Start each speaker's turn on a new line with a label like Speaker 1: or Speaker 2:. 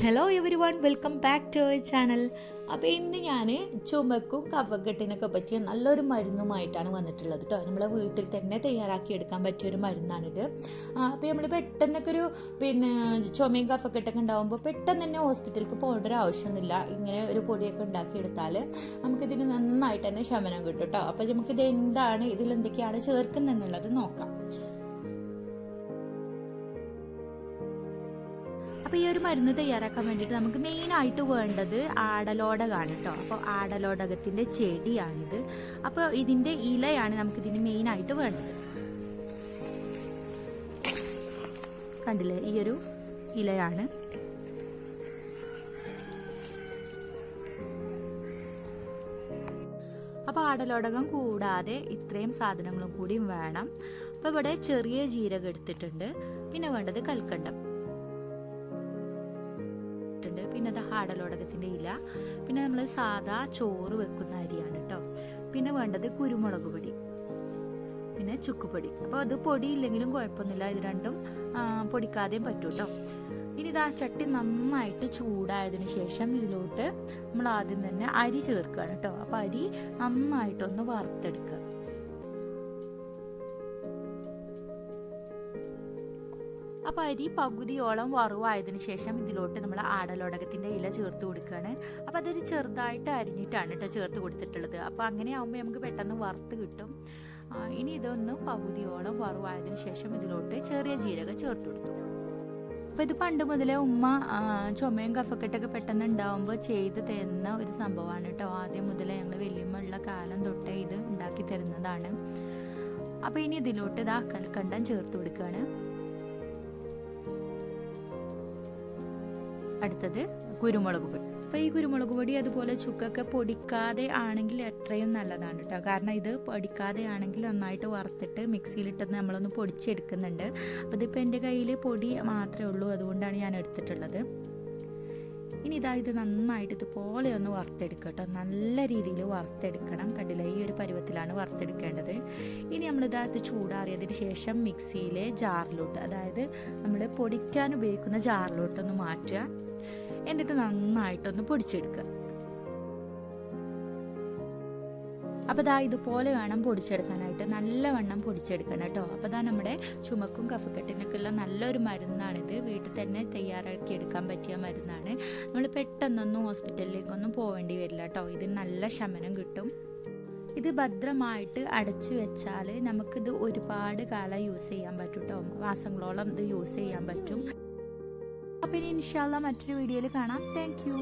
Speaker 1: Hello everyone, welcome back to our channel. അപ്പോൾ ഇന്ന് ഞാൻ ചുമക്കും കഫക്കെട്ടിനൊക്കെ പറ്റിയ നല്ലൊരു മരുന്നുമായിട്ടാണ് വന്നിട്ടുള്ളത് കേട്ടോ. നമ്മളെ വീട്ടിൽ തന്നെ തയ്യാറാക്കി എടുക്കാൻ പറ്റിയൊരു മരുന്നാണിത്. അപ്പോൾ നമ്മൾ പെട്ടെന്നൊക്കെ ഒരു ചുമയും കഫക്കെട്ടൊക്കെ ഉണ്ടാകുമ്പോൾ പെട്ടെന്ന് തന്നെ ഹോസ്പിറ്റലിലേക്ക് പോകേണ്ട ഒരു ആവശ്യമൊന്നുമില്ല. ഇങ്ങനെ ഒരു പൊടിയൊക്കെ ഉണ്ടാക്കിയെടുത്താൽ നമുക്കിതിന് നന്നായിട്ട് തന്നെ ശമനം കിട്ടും കേട്ടോ. അപ്പോൾ നമുക്കിത് എന്താണ്, ഇതിലെന്തൊക്കെയാണ് ചേർക്കുന്നതെന്നുള്ളത് നോക്കാം. അപ്പോൾ ഈ ഒരു മരുന്ന് തയ്യാറാക്കാൻ വേണ്ടിയിട്ട് നമുക്ക് മെയിനായിട്ട് വേണ്ടത് ആടലോടകമാണ് കേട്ടോ. അപ്പോൾ ആടലോടകത്തിൻ്റെ ചെടിയാണിത്. അപ്പോൾ ഇതിൻ്റെ ഇലയാണ് നമുക്കിതിന് മെയിനായിട്ട് വേണ്ടത്. കണ്ടില്ലേ, ഈ ഒരു ഇലയാണ്. അപ്പോൾ ആടലോടകം കൂടാതെ ഇത്രയും സാധനങ്ങളും കൂടിയും വേണം. അപ്പോൾ ഇവിടെ ചെറിയ ജീരകം എടുത്തിട്ടുണ്ട്. പിന്നെ വേണ്ടത് കൽക്കണ്ടം, പിന്നെ അത് ആടലോടകത്തിൻ്റെ ഇല, പിന്നെ നമ്മൾ സാധാ ചോറ് വെക്കുന്ന അരിയാണ് കേട്ടോ. പിന്നെ വേണ്ടത് കുരുമുളക് പൊടി, പിന്നെ ചുക്കുപൊടി. അപ്പോൾ അത് പൊടി ഇല്ലെങ്കിലും കുഴപ്പമൊന്നുമില്ല, ഇത് രണ്ടും പൊടിക്കാതെയും പറ്റും കേട്ടോ. ഇനി ഇതാ ചട്ടി നന്നായിട്ട് ചൂടായതിനു ശേഷം ഇതിലോട്ട് നമ്മൾ ആദ്യം തന്നെ അരി ചേർക്കുകയാണ് കേട്ടോ. അപ്പോൾ അരി നന്നായിട്ടൊന്ന് വറുത്തെടുക്കുക. അപ്പോൾ അരി പകുതിയോളം വറുവായതിനു ശേഷം ഇതിലോട്ട് നമ്മൾ ആടലോടകത്തിൻ്റെ ഇല ചേർത്ത് കൊടുക്കുകയാണ്. അപ്പോൾ അതൊരു ചെറുതായിട്ട് അരിഞ്ഞിട്ടാണ് കേട്ടോ ചേർത്ത് കൊടുത്തിട്ടുള്ളത്. അപ്പോൾ അങ്ങനെ ആകുമ്പോൾ നമുക്ക് പെട്ടെന്ന് വറുത്ത് കിട്ടും. ഇനി ഇതൊന്ന് പകുതിയോളം വറുവായതിനു ശേഷം ഇതിലോട്ട് ചെറിയ ജീരകം ചേർത്ത് കൊടുത്തു. അപ്പോൾ ഇത് പണ്ട് മുതലേ ഉമ്മ ചുമയും കഫക്കെട്ടൊക്കെ പെട്ടെന്ന് ഉണ്ടാകുമ്പോൾ ചെയ്ത് തരുന്ന ഒരു സംഭവമാണ് കേട്ടോ. ആദ്യം മുതലേ ഞങ്ങൾ വലിയമ്മയുള്ള കാലം തൊട്ടേ ഇത് ഉണ്ടാക്കി തരുന്നതാണ്. അപ്പോൾ ഇനി ഇതിലോട്ട് ഇതാ കൽക്കണ്ടം ചേർത്ത് കൊടുക്കുകയാണ്. അടുത്തത് കുരുമുളക് പൊടി. അപ്പോൾ ഈ കുരുമുളക് പൊടി അതുപോലെ ചുക്കൊക്കെ പൊടിക്കാതെ ആണെങ്കിൽ എത്രയും നല്ലതാണ് കേട്ടോ. കാരണം ഇത് പൊടിക്കാതെ ആണെങ്കിൽ നന്നായിട്ട് വറുത്തിട്ട് മിക്സിയിലിട്ട് നമ്മളൊന്ന് പൊടിച്ചെടുക്കുന്നുണ്ട്. അപ്പോൾ ഇതിപ്പോൾ എൻ്റെ കയ്യിൽ പൊടി മാത്രമേ ഉള്ളൂ, അതുകൊണ്ടാണ് ഞാൻ എടുത്തിട്ടുള്ളത്. ഇനി ഇത് നന്നായിട്ട് ഇതുപോലെ ഒന്ന് വറുത്തെടുക്കുക കേട്ടോ. നല്ല രീതിയിൽ വറുത്തെടുക്കണം. കണ്ടില്ല, ഈ ഒരു പരുവത്തിലാണ് വറുത്തെടുക്കേണ്ടത്. ഇനി നമ്മളിത് ചൂടാറിയതിന് ശേഷം മിക്സിയിലെ ജാറിലോട്ട്, അതായത് നമ്മൾ പൊടിക്കാൻ ഉപയോഗിക്കുന്ന ജാറിലോട്ടൊന്ന് മാറ്റുക. എന്നിട്ട് നന്നായിട്ടൊന്ന് പൊടിച്ചെടുക്കുക. അപ്പോൾ ഇതുപോലെ വേണം പൊടിച്ചെടുക്കാനായിട്ട്, നല്ലവണ്ണം പൊടിച്ചെടുക്കണം കേട്ടോ. അപ്പോൾ നമ്മുടെ ചുമക്കും കഫക്കെട്ടിനൊക്കെയുള്ള നല്ലൊരു മരുന്നാണിത്. വീട്ടിൽ തന്നെ തയ്യാറാക്കി എടുക്കാൻ പറ്റിയ മരുന്നാണ്. നമ്മൾ പെട്ടെന്നൊന്നും ഹോസ്പിറ്റലിലേക്കൊന്നും പോവേണ്ടി വരില്ല കേട്ടോ. ഇതിന് നല്ല ശമനം കിട്ടും. ഇത് ഭദ്രമായിട്ട് അടച്ചു വെച്ചാൽ നമുക്കിത് ഒരുപാട് കാലം യൂസ് ചെയ്യാൻ പറ്റും കേട്ടോ. മാസങ്ങളോളം ഇത് യൂസ് ചെയ്യാൻ പറ്റും. അപ്പോൾ ഇനി ഇൻഷാ അല്ലാഹ് മറ്റൊരു വീഡിയോയിൽ കാണാം. Thank you.